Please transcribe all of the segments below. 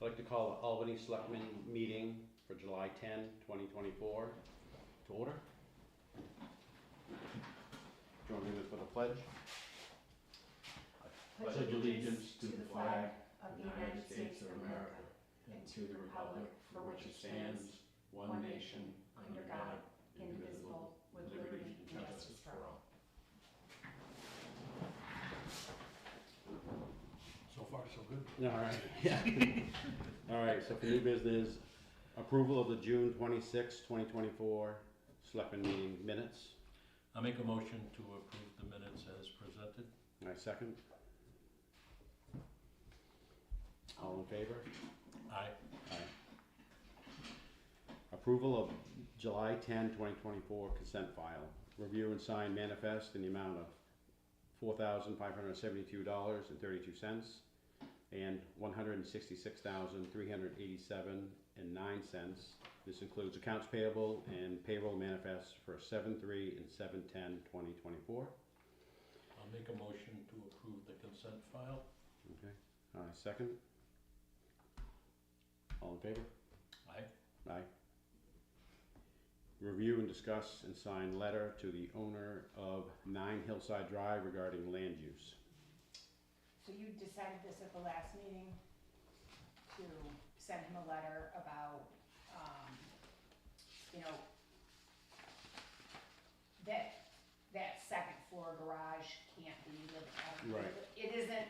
like to call the Albany Selectmen meeting for July 10, 2024 to order. Join me with the pledge. Pledge allegiance to the flag of the United States of America and to the republic for which it stands, one nation, under God, indivisible, with liberty and justice for all. So far, so good. All right, yeah. All right, so for new business, approval of the June 26, 2024 Selectmen meeting minutes. I make a motion to approve the minutes as presented. I second. All in favor? Aye. Aye. Approval of July 10, 2024 consent file. Review and sign manifest in the amount of $4,572.32 and $166,387.09. This includes accounts payable and payroll manifest for 7/3 and 7/10/2024. I'll make a motion to approve the consent file. Okay. Second. All in favor? Aye. Aye. Review and discuss and sign letter to the owner of 9 Hillside Drive regarding land use. So you decided this at the last meeting to send him a letter about, that second floor garage can't be living out. Right. It isn't,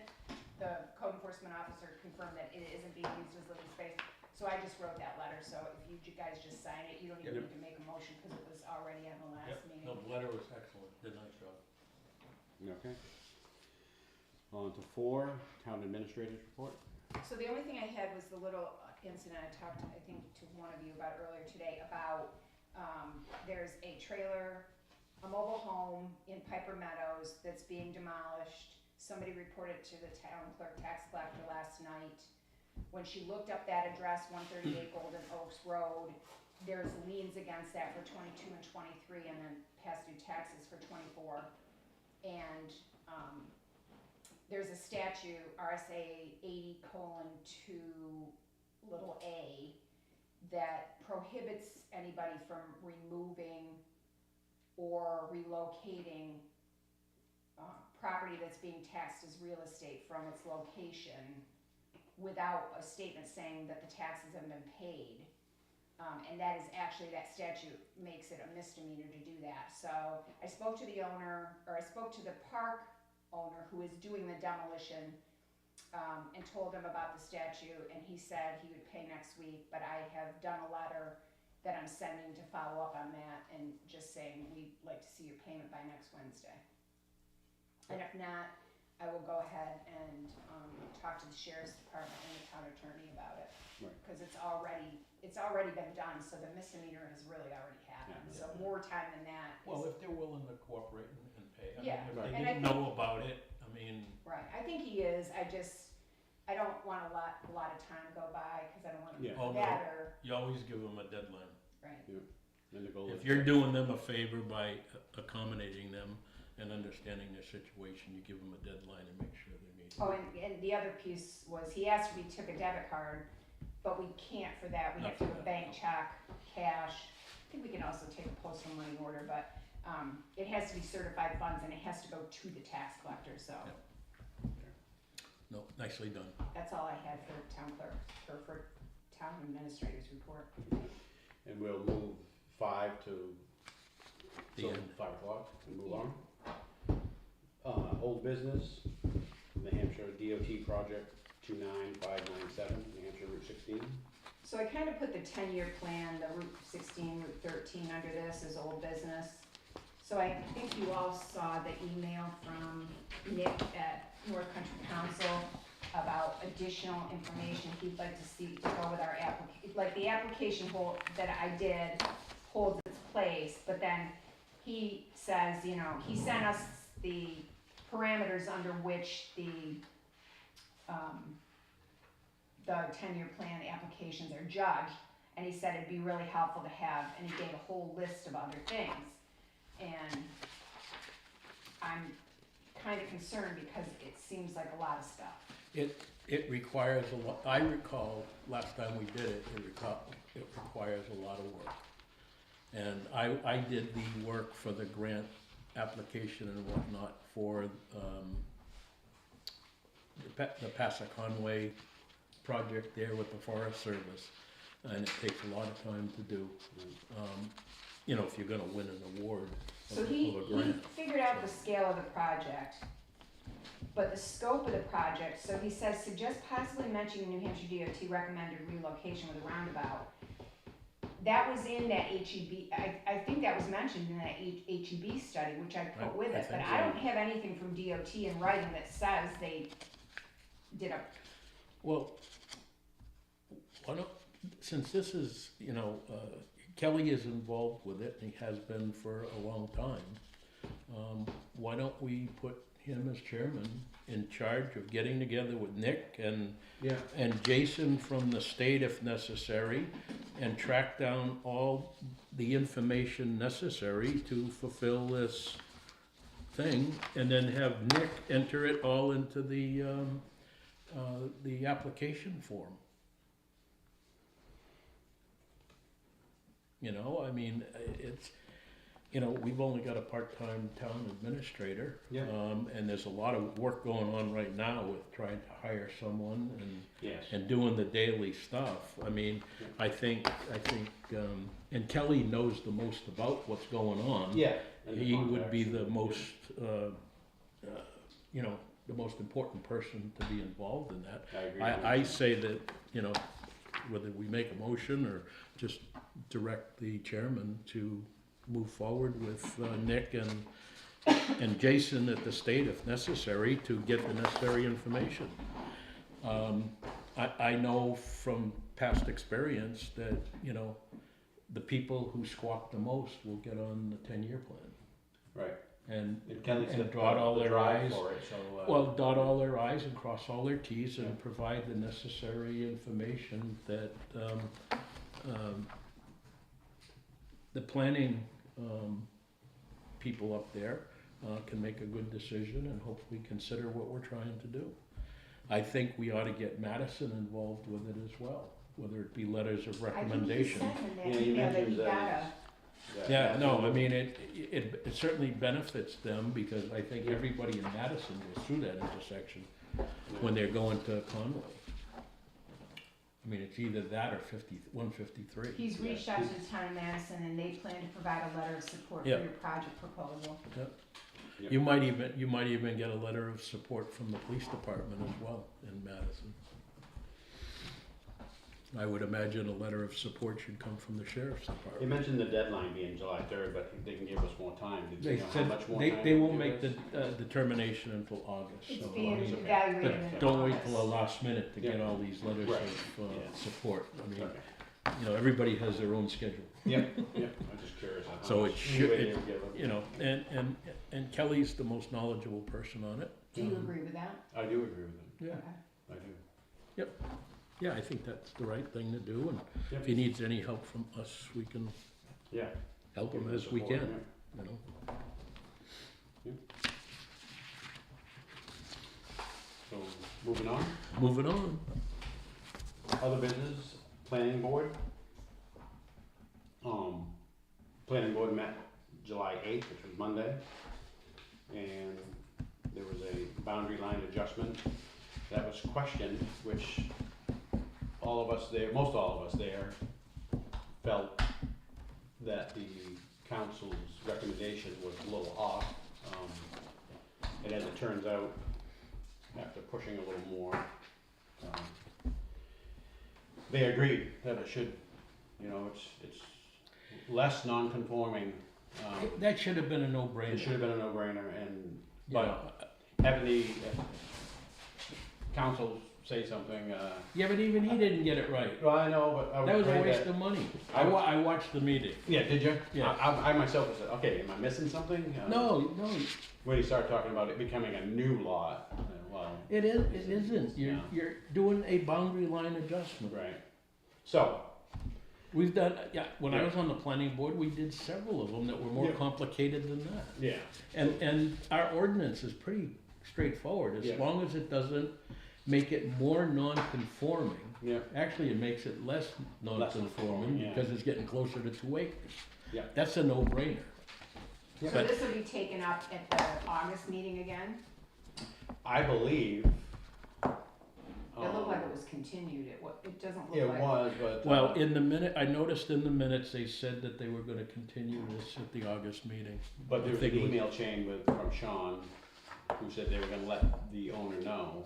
the code enforcement officer confirmed that it isn't being used as living space. So I just wrote that letter, so if you guys just sign it, you don't even need to make a motion because it was already on the last meeting. No, the letter was excellent, did a nice job. Okay. On to 4, town administrator's report. So the only thing I had was the little incident I talked, I think, to one of you about earlier today about, there's a trailer, a mobile home in Piper Meadows that's being demolished. Somebody reported to the town clerk tax collector last night. When she looked up that address, 138 Golden Oaks Road, there's liens against that for 22 and 23 and then past due taxes for 24. And there's a statute, RSA 80:2a, that prohibits anybody from removing or relocating property that's being taxed as real estate from its location without a statement saying that the taxes have been paid. And that is actually, that statute makes it a misdemeanor to do that. So I spoke to the owner, or I spoke to the park owner who is doing the demolition, and told him about the statute, and he said he would pay next week, but I have done a letter that I'm sending to follow up on that and just saying we'd like to see your payment by next Wednesday. And if not, I will go ahead and talk to the sheriff's department and the town attorney about it. Right. Because it's already been done, so the misdemeanor has really already happened, Yeah. so more time than that is. Well, if they're willing to cooperate and pay, I Yeah, mean, if right. they And I didn't know about it, I mean, Right, I think he is, I don't want a lot of time go by, cause I don't wanna Yeah. Oh, no. forget or, you always give them a deadline. right, And the goal is. If you're doing them a favor by accommodating them and understanding their situation, you give them a deadline and make sure they meet it. oh, and the other piece was, he asked if we took a debit card, but we can't for that, we Not have to for have a that, bank no. check, cash. I think we can also take a postal money order, but, it has to be certified funds and it has to go to the tax collector, so. Yeah. No, nicely done. That's all I had for town clerk, or for town administrator's report. And we'll move 5 to The till end. 5 o'clock and move Yeah. on. Old business, New Hampshire DOT project 29597, New Hampshire Route 16. So I kind of put the 10-year plan, the Route 16, Route 13 under this as old business. So I think you all saw the email from Nick at North Country Council about additional information he'd like to see to go with our application. Like the application that I did holds its place, but then he says, he sent us the parameters under which the 10-year plan applications are judged, and he said it'd be really helpful to have, and he gave a whole list of other things. And I'm kind of concerned because it seems like a lot of stuff. it requires a lot, I recall, last time we did it, it requires a lot of work. And I did the work for the grant application and whatnot for, the Passaconaway project there with the Forest Service. And it takes a lot of time to do, you know, if you're gonna win an award So of he a grant. figured out the scale of the project, but the scope of the project, so he says, suggest possibly mentioning New Hampshire DOT recommended relocation with a roundabout. That was in that HEB, I think that was mentioned in that HEB study, which I put with I it, but think I so. don't have anything from DOT in writing that says they did a, Well, why don't, since this is, you know, Kelly is involved with it, and he has been for a long time, why don't we put him as chairman in charge of getting together with Nick and Jason from the state if necessary, and track down all the information necessary to fulfill this thing, and then have Nick enter it all into the application form. You know, I mean, it's, you know, we've only got a part-time town administrator. Yeah. And there's a lot of work going on right now with trying to hire someone Yes. and doing the daily stuff. I mean, Yeah. I think, and Kelly knows the most about what's going on. Yeah. and the He would be the contacts. most, you know, the most important person to be involved in that. I agree. I say that, you know, whether we make a motion or just direct the chairman to move forward with Nick and Jason at the state if necessary to get the necessary information. I know from past experience that, you know, the people who squawk the most will get on the 10-year plan Right. and Kelly's and got dot all the their drive i's. for it, so, Well, dot all their i's and cross all their t's and Yeah. provide the necessary information that, the planning, people up there, can make a good decision and hopefully consider what we're trying to do. I think we ought to get Madison involved with it as well, whether it be letters of I think he recommendation. said in that Yeah, he email that mentions he got that. Yeah, no, I mean, it certainly benefits them because I think everybody in Madison goes through that intersection when they're going to Conway. I mean, it's either that or 153. He's reached out to the town of Madison and they plan to provide a letter of support for Yeah. your project proposal. Yeah. You might even get a letter of support from the police department as well in Madison. I would imagine a letter of support should come from the sheriff's You department. mentioned the deadline being July 3rd, but they can give us more time. Did you They know how said much more they time won't give make the us? determination until August. It's So, being okay. evaluated in but don't wait August. till the last minute to get Yeah. all these letters Right. of Yeah. support. I mean, Okay. you know, everybody has their own schedule. Yep, yep, I'm just curious on how So much it should- leeway it- they would give us. You know, and Kelly's the most knowledgeable person on it. Do you agree with that? I do agree with them, Yeah. Okay. I do. Yeah, I think that's the right thing to do, and Yep. if he needs any help from us, we can Yeah. help give him them as we support, can, yeah. you know. So, moving on, Moving on, other business, planning board. Planning board met July 8th, which was Monday, and there was a boundary line adjustment that was questioned, which all of us there, most all of us there, felt that the council's recommendation was a little off. And as it turns out, after pushing a little more, they agreed that it should, you know, it's less non-conforming. that should have been a It no-brainer. should have been a no-brainer, and, You but know, having the council say something, yeah, but even he didn't get it right. well, I know, but I was That was a afraid waste that. of money. I was- I watched the meeting. Yeah, did you? Yeah. I myself was, okay, am I missing something? No, When you start talking about it becoming a new lot, well, it isn't. No. You're doing a boundary line adjustment. right. So, We've done, when I Yeah. was on the planning board, we did several of them that were more Yeah. complicated than that. yeah, And our ordinance is pretty straightforward, Yeah. as long as it doesn't make it more non-conforming. Yeah, Actually, it makes it less non-conforming conforming, yeah. because it's getting closer to 2 acres. Yeah. That's a no-brainer. Yeah. So But- this will be taken up at the August meeting again? I believe. It looked like it was continued, it doesn't look It like. was, but. Well, in the minute, I noticed in the minutes, they said that they were gonna continue this at the August meeting. But there was I an think it was- email chain from Sean, who said they were gonna let the owner know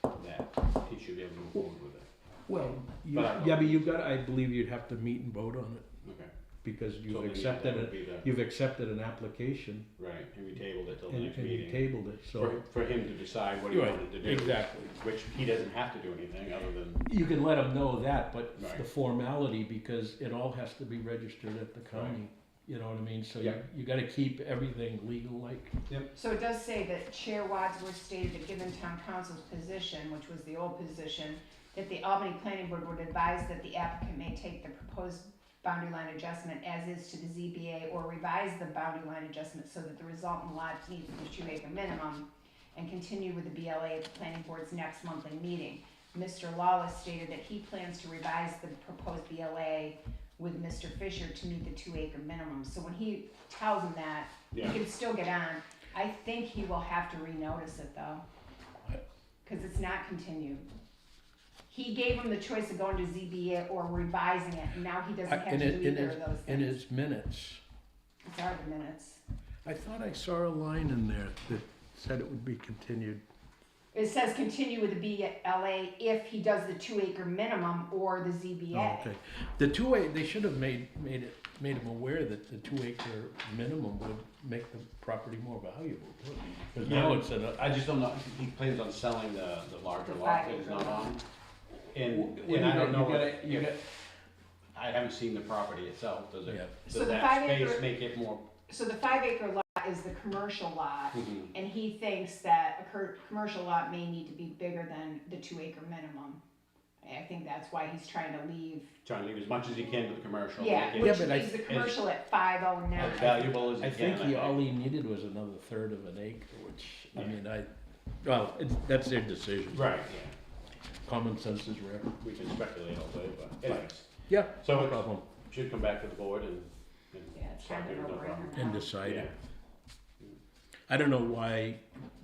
that he should be able to move forward with it. Well, But I don't- yeah, but you've got, I believe you'd have to meet and vote on it, Okay. because So you've then, yeah, accepted that would it, be the- you've accepted an application, Right, and we tabled it till the and next and you meeting, tabled it, so. for him to decide what he Right, wanted to do. exactly. Which he doesn't have to do anything other than, You can let them know that, but Right. the formality, because it all has to be registered at the county, you know what I mean? So Yeah. you gotta keep everything legal like. So it does say that Chair Wadsworth stated that given town council's position, which was the old position, that the Albany Planning Board would advise that the applicant may take the proposed boundary line adjustment as is to the ZBA or revise the boundary line adjustment so that the resultant lot meets the 2 acre minimum and continue with the BLA at the planning board's next monthly meeting. Mr. Lawless stated that he plans to revise the proposed BLA with Mr. Fisher to meet the 2 acre minimum. So when he tells him that, he yeah, can still get on. I think he will have to renotice it though, cause it's not continued. He gave him the choice of going to ZBA or revising it, and now he doesn't have to do either of those In things. his minutes, It's our minutes. I thought I saw a line in there that said it would be continued. It says continue with the BLA if he does the 2 acre minimum or the Oh, ZBA. okay. They should have made him aware that the 2 acre minimum would make the property more valuable. Because now it's I just don't know, he plans on selling the larger The lot 5 that he's acre not lot. on. And When I don't know you if, gotta, I haven't seen the property itself, does it? yeah. So Does the that 5 space acre- make it more? So the 5 acre lot is the commercial lot, Mhm. and he thinks that a commercial lot may need to be bigger than the 2 acre minimum. I think that's why he's trying to leave. Trying to leave as much as he can to the commercial. Yeah, make which it but I- leaves the commercial at 509. as valuable as he I can. think all he needed was another third of an acre, which, I mean, that's their decision. Right, yeah, Common sense is rare. we can speculate all day, but anyways, Yeah, So no it's- problem. should come back to the board and Yeah, it's start kind of doing a no problem. no-brainer. And decide Yeah, it. I don't know why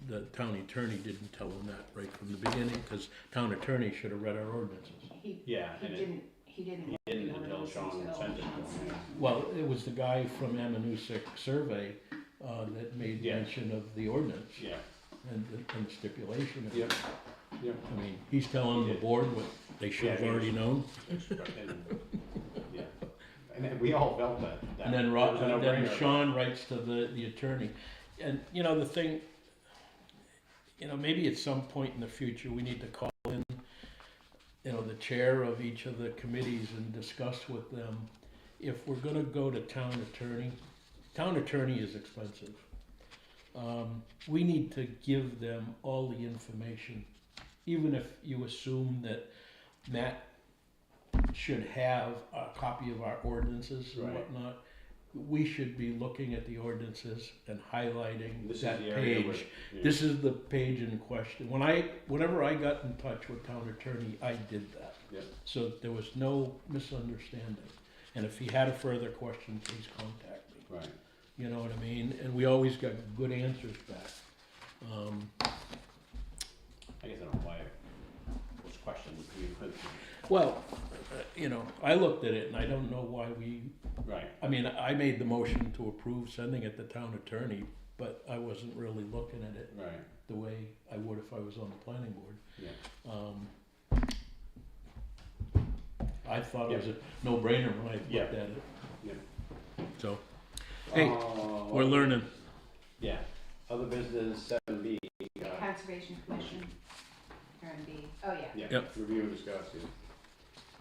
the town attorney didn't tell him that right from the beginning, because town attorney should have read our ordinances. He yeah, and it, he didn't. he didn't look at until it Sean sent it to Sean him. sent it. Well, it was the guy from Amanuset Survey, that made Yeah. mention of the ordinance Yeah, and the stipulation. of it. Yep. yeah. I mean, he's telling the board what they should have Yeah, he already was- known. And, yeah, and then we all felt that. And then it was a then no-brainer. Sean writes to the attorney. And, you know, the thing, you know, maybe at some point in the future, we need to call in, you know, the chair of each of the committees and discuss with them, if we're gonna go to town attorney is expensive. We need to give them all the information, even if you assume that Matt should have a copy of our ordinances and Right. whatnot. We should be looking at the ordinances and highlighting This is that the area where, page. yeah. This is the page in question. Whenever I got in touch with town attorney, I did that. Yeah. So there was no misunderstanding. And if he had a further question, please contact me. Right, You know what I mean? And we always got good answers back. I guess I don't know why those questions, Well, you know, I looked at it and I don't know why right, I mean, I made the motion to approve sending it to town attorney, but I wasn't really looking at it right, the way I would if I was on the planning board. yeah. I thought it was a no-brainer when I looked Yeah. at it. Yeah. So, hey, we're learning. Yeah, other business, 7B. Conservation Commission, R&B, oh yeah. Yeah, Yep. review and discuss, yeah.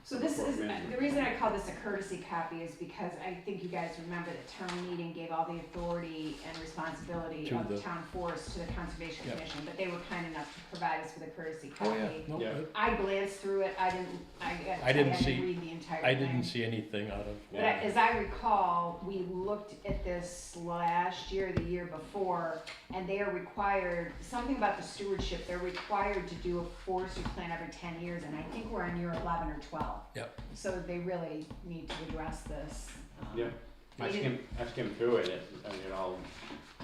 So this Report is, management. the reason I call this a courtesy copy is because I think you guys remember that town meeting gave all the authority and responsibility To of the- town forest to the Conservation Yep. Commission, but they were kind enough to provide us with a courtesy Oh, copy. yeah, no, Yeah. I glanced through it, I didn't see- read the entire thing. I didn't see anything out of, But as I recall, we looked at this last year, the year before, and they are required, something about the stewardship, they're required to do a forestry plan every 10 years, and I think we're on year 11 or 12. Yep. So they really need to address this. Yeah, I skimmed through it, it all,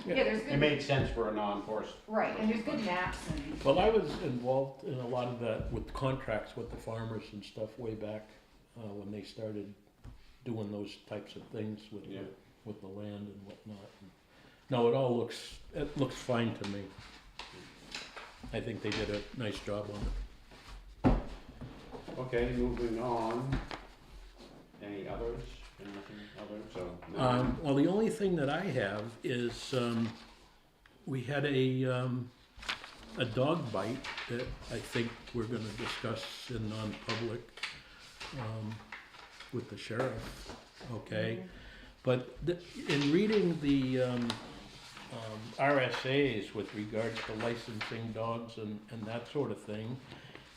Yeah, there's it good, made sense for a non-forest. right, and there's good maps and, well, I was involved in a lot of that with contracts with the farmers and stuff way back, when they started doing those types of things with, Yeah. with the land and whatnot. No, it looks fine to me. I think they did a nice job on it. Okay, moving on. Any others? Anything other? So, no. Well, the only thing that I have is, we had a dog bite that I think we're gonna discuss in non-public, with the sheriff, okay? But in reading the, RSA's with regards to licensing dogs and that sort of thing,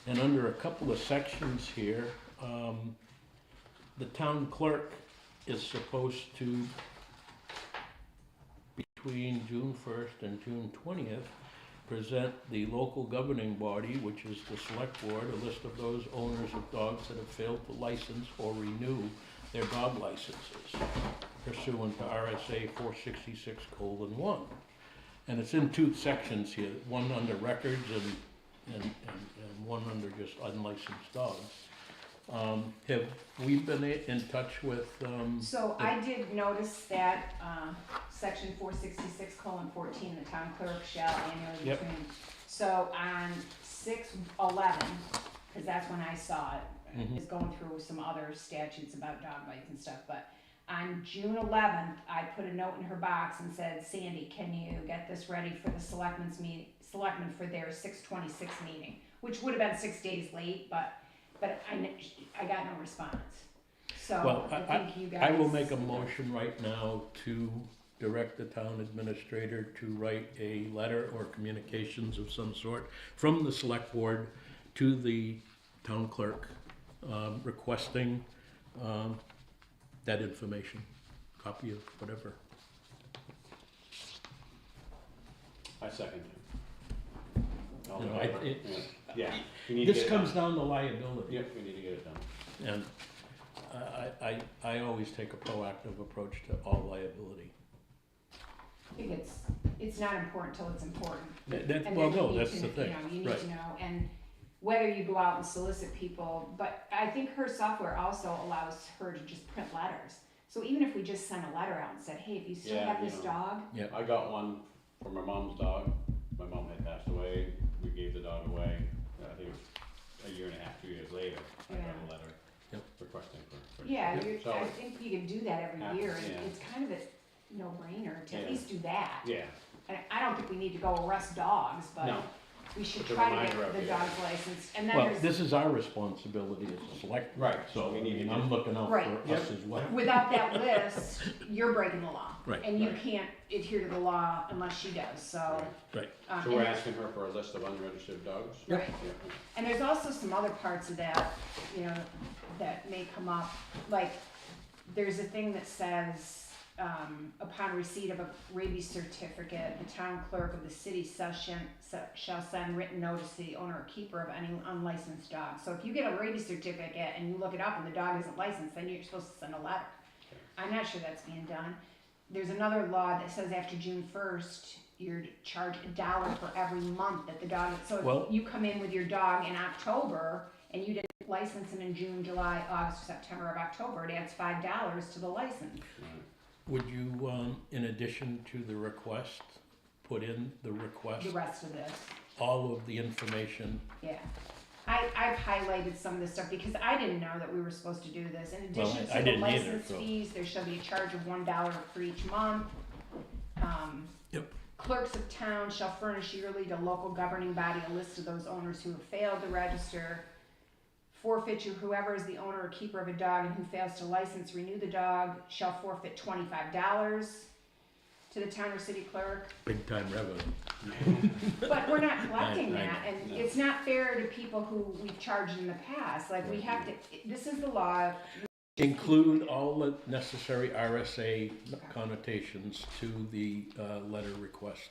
and under a couple of sections here, the town clerk is supposed to, between June 1st and June 20th, present the local governing body, which is the select board, a list of those owners of dogs that have failed to license or renew their dog licenses pursuant to RSA 466:1. And it's in two sections here, one under records and one under just unlicensed dogs. Have we been in touch with, so I did notice that, section 466:14, the town clerk shall annually Yep. between. So on 6/11, cause that's when I saw it, Mhm. is going through some other statutes about dog bites and stuff, but on June 11th, I put a note in her box and said, Sandy, can you get this ready for the selectmen for their 6/26 meeting, which would have been 6 days late, but I got no response. So Well, I think you guys. I will make a motion right now to direct the town administrator to write a letter or communications of some sort from the select board to the town clerk, requesting, that information, copy of whatever. I second it. All in You know, favor? Yeah, we need to This get it comes done. down to liability. Yep, we need to get it done. And I always take a proactive approach to all liability. I think it's not important till it's important. And Well, then no, you need that's to- the thing, You need right. to know, and whether you go out and solicit people, but I think her software also allows her to just print letters. So even if we just sent a letter out and said, hey, if you still Yeah, have you this know. dog, I got one for my mom's dog. My mom had passed away. We gave the dog away. I think it was a year and a half, 2 years later. I got a letter Yep. requesting for. yeah, So, I think you can do that every Happens, year, and yeah. it's kind of a no-brainer to Yeah. at least do that. yeah, And I don't think we need to go arrest dogs, but no, we should It's a try to reminder get of the it. dog's license, and then Well, there's. this is our responsibility as a select. right. So, we I need to mean, get. I'm looking out Right. for us as well. Without that list, you're breaking the law. Right. And you Right. can't adhere to the law unless she does, so. Right. Right. So we're asking her for a list of unregistered dogs? Right, Yeah. and there's also some other parts of that, you know, that may come up, like, there's a thing that says, upon receipt of a rabies certificate, the town clerk of the city shall send written notice to the owner or keeper of any unlicensed dog. So if you get a rabies certificate and you look it up and the dog isn't licensed, then you're supposed to send a letter. I'm not sure that's being done. There's another law that says after June 1st, you're charged $1 for every month that the dog, so Well- if you come in with your dog in October and you didn't license him in June, July, August, September, or October, it adds $5 to the license. Right. Would you, in addition to the request, put in the request, The rest of this, all of the information? yeah. I've highlighted some of this stuff because I didn't know that we were supposed to do this. In addition I to the didn't either, license so- fees, there shall be a charge of $1 for each month. Yep. Clerks of town shall furnish yearly to local governing body a list of those owners who have failed to register forfeiture, whoever is the owner or keeper of a dog and who fails to license, renew the dog shall forfeit $25 to the town or city clerk. Big time revenue. But we're not collecting I that, know, and no. it's not fair to people who we've charged in the past, like, we have to, this is the law. Include all the necessary RSA connotations to the letter request.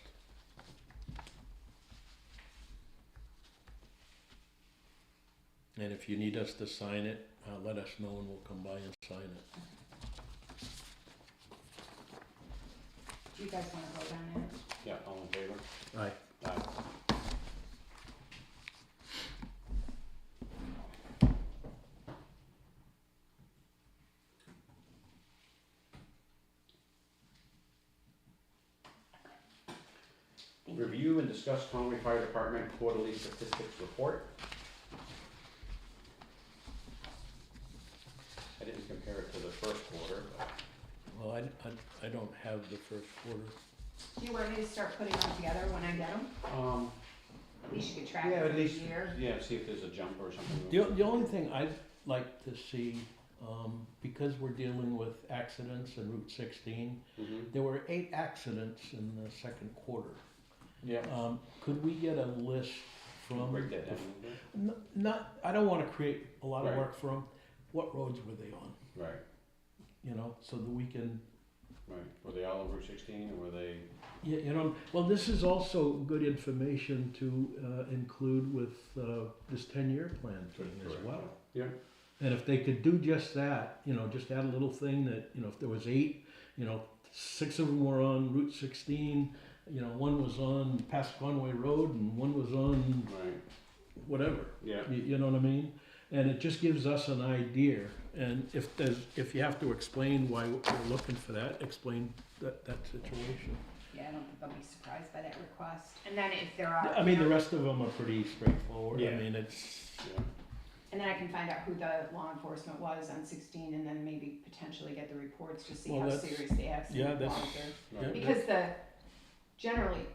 And if you need us to sign it, let us know and we'll come by and sign it. Do you guys wanna vote on that? Yeah, all in favor? Aye. Aye. Thank you. Review and discuss Conway Fire Department quarterly statistics report. I didn't compare it to the first quarter, but Well, I don't have the first quarter. Do you want me to start putting them together when I get them? At We should get track yeah, of at it least, each year. yeah, see if there's a jump or something. The only thing I'd like to see, because we're dealing with accidents in Route 16, Mhm. there were 8 accidents in the second quarter. Yeah. Could we get a list from? Break that down a little bit. Not, I don't wanna create a lot of Right. work for them. What roads were they on, Right, you know, so that we can, right. Were they all on Route 16 or were they? yeah, you know, well, this is also good information to include with this 10-year plan thing as Correct. well. Yeah. And if they could do just that, you know, just add a little thing that, you know, if there was 8, you know, 6 of them were on Route 16, you know, 1 was on past Conway Road and 1 was on Right, whatever, yeah, you know what I mean? And it just gives us an idea, and if you have to explain why we're looking for that, explain that situation. Yeah, I don't think they'll be surprised by that request. And then if there are. I mean, the rest of them are pretty straightforward, I Yeah. mean, it's, yeah. And then I can find out who the law enforcement was on 16 and then maybe potentially get the reports to see Well, how that's- serious the yeah, accident that's- was. Right. Because generally,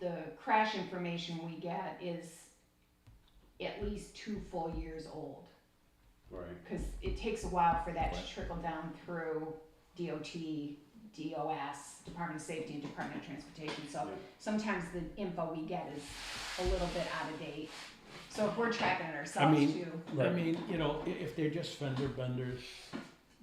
the crash information we get is at least 2 full years old. Right, Because it takes a while for that Right. to trickle down through DOT, DOS, Department of Safety and Department of Transportation. So yeah. sometimes the info we get is a little bit out of date. So if we're tracking it ourselves mean, too. I mean, you know, if they're just fender benders,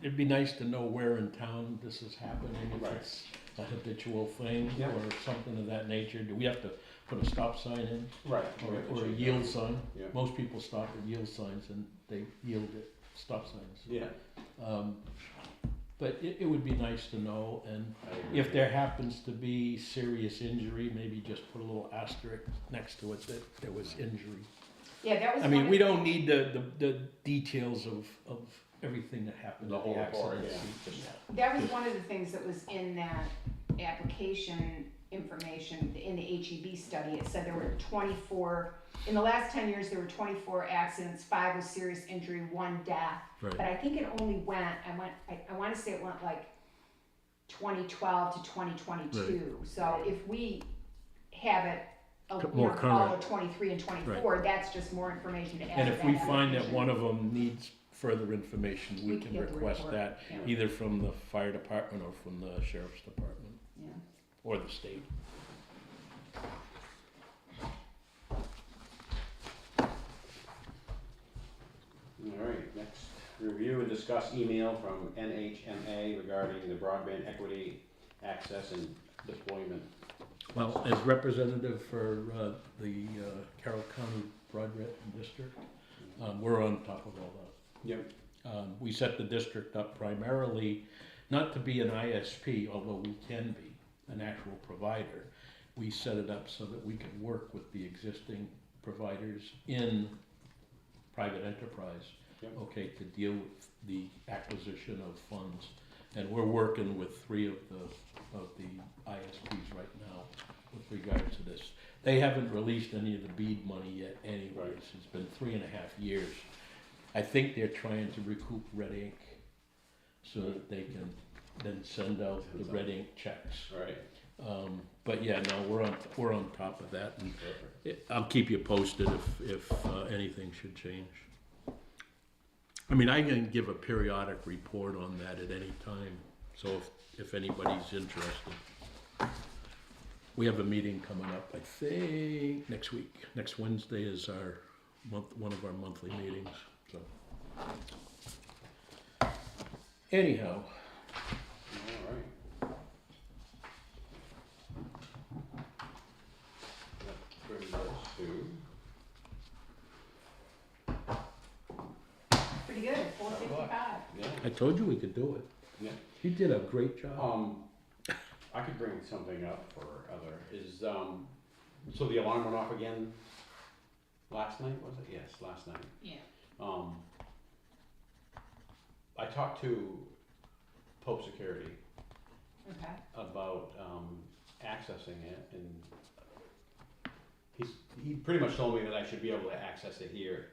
it'd be nice to know where in town this is happening, if Right. it's a habitual thing Yeah. or something of that nature. Do we have to put a stop sign in Right. or a yield sign? Yeah. Most people stop at yield signs and they yield at stop signs. Yeah. But it would be nice to know, and I agree. if there happens to be serious injury, maybe just put a little asterisk next to it that there was injury. Yeah, that was. I one mean, of we the don't need the details of everything that happened The at the whole report, accident. yeah. scene. That was one of the things that was in that application information, in the HEB study. It said there were 24, in the last 10 years, there were 24 accidents, 5 with serious injury, 1 death. But Right, I think it only went, I wanna say it went like 2012 to 2022. So if we have it, More all current. of 23 and 24, that's just more information to add and to if that we find that application. one of them needs further information, we can get the request report, that, yeah. either from the fire department or from the sheriff's department, Yeah. or the state. All right, next, review and discuss email from NHMA regarding the broadband equity access and deployment. Well, as representative for the Carroll County Broadband District, we're on top of all that. Yep. We set the district up primarily not to be an ISP, although we can be an actual provider. We set it up so that we could work with the existing providers in private enterprise, Yep. okay, to deal with the acquisition of funds. And we're working with 3 of the ISPs right now with regard to this. They haven't released any of the BEAD money yet anyways. Right. It's been 3.5 years. I think they're trying to recoup red ink so that they can then send out the red ink checks. Right. But yeah, no, we're on top of that, and Perfect. I'll keep you posted if anything should change. I mean, I can give a periodic report on that at any time, so if anybody's interested. We have a meeting coming up, I think, next week. Next Wednesday is one of our monthly meetings, so. Anyhow, Alright. That brings us to, Pretty good, 4:55. yeah, I told you we could do it. yeah. You did a great job. I could bring something up for so the alarm went off again last night, was it? Yes, last night. Yeah. I talked to Pope Security Okay. about, accessing it, and he pretty much told me that I should be able to access it here.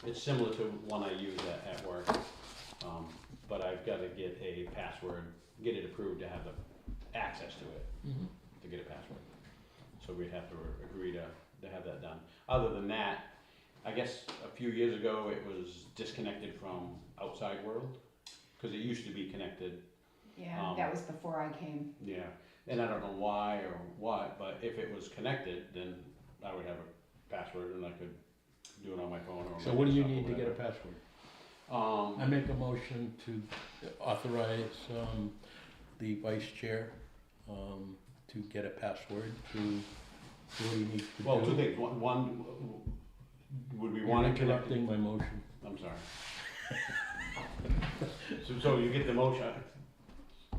It's similar to one I use at work, but I've gotta get a password, get it approved to have the access to it, to get a password. So we'd have to agree to have that done. Other than that, I guess a few years ago, it was disconnected from outside world, cause it used to be connected. Yeah, that was before I came. Yeah, and I don't know why or what, but if it was connected, then I would have a password and I could do it on my phone or. So my what do you desktop or need to get a whatever. password? I make a motion to authorize, the vice chair, to get a password to, what do you need to do? Well, two things, one, would we You're want to connect? interrupting my motion. I'm sorry. So you get the motion, To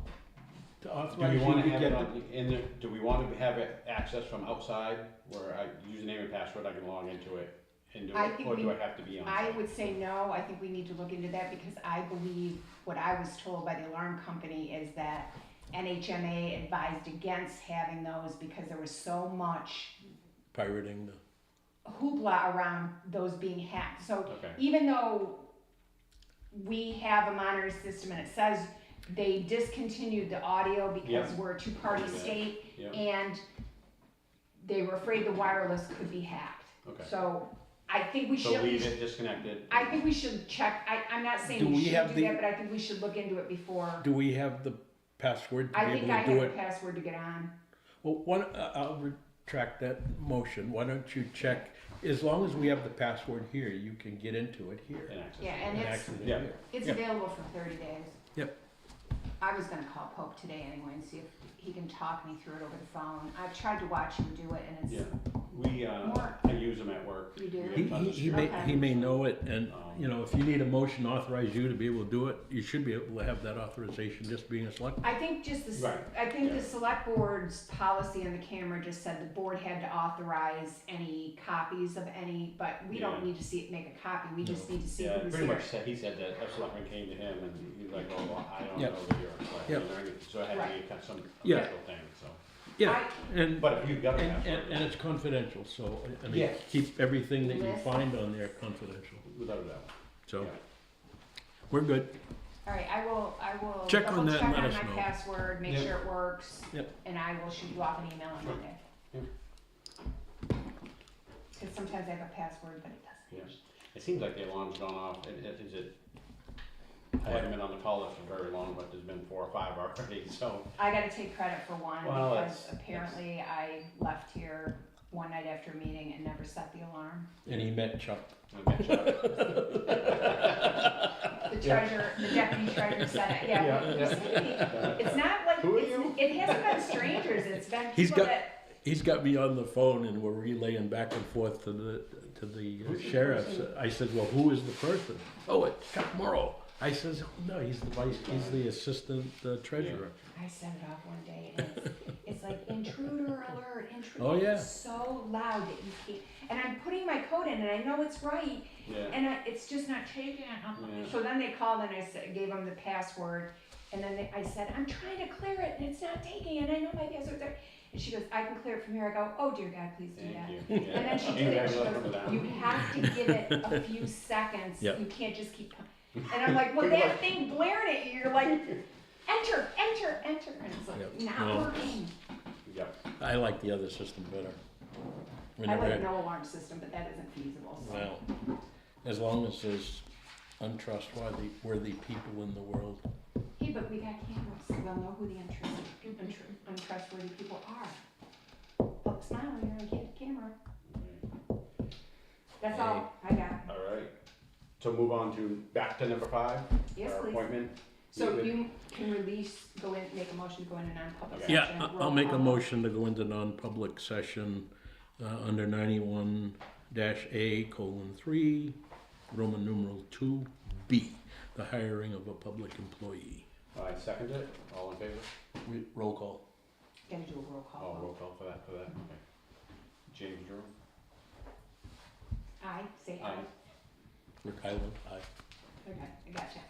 do authorize we you wanna to have get it the, on, do we wanna have it access from outside, where I, username and password, I can log into it and do I it, think or do we- I have to be on I site? would say no, I think we need to look into that because I believe what I was told by the alarm company is that NHMA advised against having those because there was so much pirating the, hoopla around those being hacked. So Okay, even though we have a monitoring system and it says they discontinued the audio because Yep. we're a two-party Yeah. state yeah, and they were afraid the wireless could be hacked. okay. So I think we So should. leave it disconnected? I think we should check, I'm not saying Do we we should have do the- that, but I think we should look into it before. do we have the password to I be think able I to do have a it? password to get on. Well, I'll retract that motion. Why don't you check, as long as we have the password here, you can get into it here. And access Yeah, it. and and it's, access it Yeah. here. it's Yep. available for 30 days. Yep. I was gonna call Pope today anyway and see if he can talk me through it over the phone. I've tried to watch him do it and Yeah, it's, we, More- I use them at work. You do? We have He, tons of he stuff. may, he may know it, and, Um, you know, if you need a motion to authorize you to be able to do it, you should be able to have that authorization just being a select. I think just the, Right, I think yeah. the select board's policy on the camera just said the board had to authorize any copies of any, but we don't Yeah. need to see it, make a copy, we just need to see Yeah, who's pretty here. much said, he said that a selectman came to him and he's like, oh, well, I don't Yep. know over here. Yep. So it had to be kind of some Yeah. official thing, so. Yeah, and, But if you've got a and password, it's confidential, so, I mean, Yeah. keep everything that you List. find on there confidential, without a doubt. so, Yeah. we're good. Alright, I will Check on double that check and on let my us know. password, make Yep. sure it works. Yep. And I will shoot you off an email on Sure. Monday. Yep. Cause sometimes I have a password, but it doesn't. Yes. It seems like the alarm's gone off, is it, I haven't been on the call list for very long, but there's been 4 or 5 already, so. I gotta take credit for one Well, because that's- apparently I left here one night after a meeting and never set the alarm. And he met Chuck. I'll get you. The treasurer, the deputy treasurer said it, yeah, Yeah, you yeah. see, it's not like, Who are you? it hasn't been strangers, it's been He's people got- that, He's got me on the phone and we're relaying back and forth to the Who's the sheriffs. person? I said, well, who is the person? Oh, it's Chuck Morrow. I says, no, he's the assistant treasurer. I set it off one day and it's like intruder alert, intruder. Oh, yeah. It's so loud that you can't, and I'm putting my code in and I know it's right, Yeah, and it's just not taking it. Yeah. So then they called and I gave them the password, and then I said, I'm trying to clear it and it's not taking it, and I know my password's there. And she goes, I can clear it from here. I go, oh dear God, please do that. thank you. Yeah. And then she Ain't did it. that She what goes, comes down? you have to give it a few seconds. Yep. You can't just keep. And I'm like, well, that thing blaring at you. You're like, enter, enter, enter, and it's like Yep. not No. working. Yep. I like the other system better. We I never like had- no alarm system, but that isn't feasible. So. Well, as long as there's untrustworthy people in the world. Hey, but we got cameras, we'll know who the untrustworthy people are. Oh, smile when you're on camera. That's all I got. All right, so move on to, back to number 5. Yes, our please. appointment. So David. you can make a motion to go into non-public Okay. session. Yeah, roll I'll make a call. motion to go into non-public session, under 91-A:3, Roman numeral 2B, the hiring of a public employee. I second it, all in favor? Roll call. Gonna do a roll Oh, call. roll call for that, okay. James Drew? Aye, say aye. Aye. Rick Highland, aye. Okay, I gotcha.